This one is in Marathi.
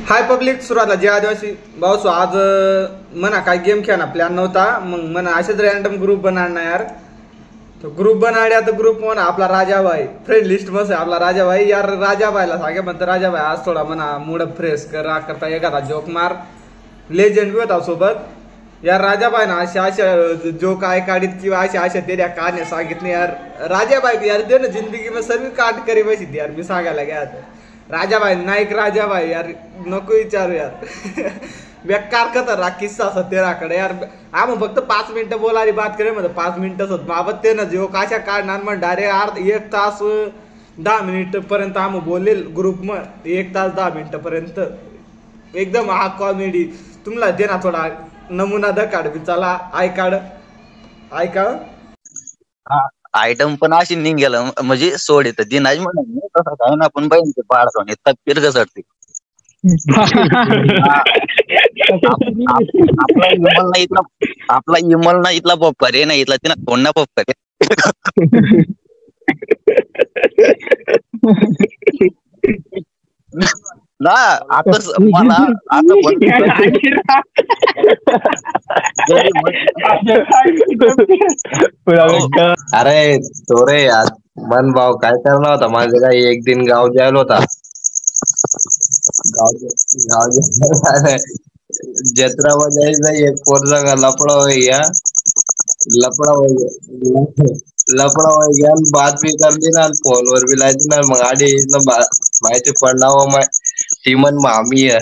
हाय पब्लिक सुरुवातला जय आदिवासी भाऊ आज म्हणा काय गेम खेळा प्लॅन नव्हता मग म्हणा असेच रॅन्डम ग्रुप बनाना यार तो ग्रुप बनाड्या तर ग्रुप म्हणा आपला राजाभाई फ्रेंड लिस्ट मध्ये आपला राजाभाई यार राजाभाईला सांगे म्हणतो राजाभाई आज थोडा म्हणा मूड फ्रेश करता एखादा जोक मार लेजेंड भी होता सोबत यार राजाभाई ना अशा अशा जोक आहे काढीत किंवा अशा अशा तेऱ्या कहाण्या सांगितले यार राजाभाई यार दे ना जिंदगी में सर्व काट करी बसी यार मी सांगायला गया राजाभाई नाईक राजाभाई यार नको विचारू यार बेकार खतरा किस्सा असं तेराकडे यार आम फक्त 5 मिनिटं बोलायची बात करे म्हणजे 5 मिनिटच होत बाबत ते ना जो काशा काढणार मग डायरेक्ट 1 तास 10 मिनिट पर्यंत आम बोलेल ग्रुप मग 1 तास 10 मिनिट पर्यंत एकदम हा कॉमेडी तुम्हाला दे ना थोडा नमुना द काढ चला ऐका आयटम पण अशी निघेलं म्हणजे सोड येत दिनाज म्हणून तसं काय ना आपण बहिणीचे पाडतो इतका पिरगसडते आपला इमल ना इथला पप्पर आहे ना इथला तिना कोण ना पप्पर ना आता मला अरे तो रे यार मन भाव काय करणार होता माझे काय एक दिन गाव जायला होता गाव जत्रा जायचं एक पोरचा लपडा हो गया लपडा हो गया बात भी कर दी ना फोन वर भी लाई ना मग आधी माहिती पडणार सीमन मामी है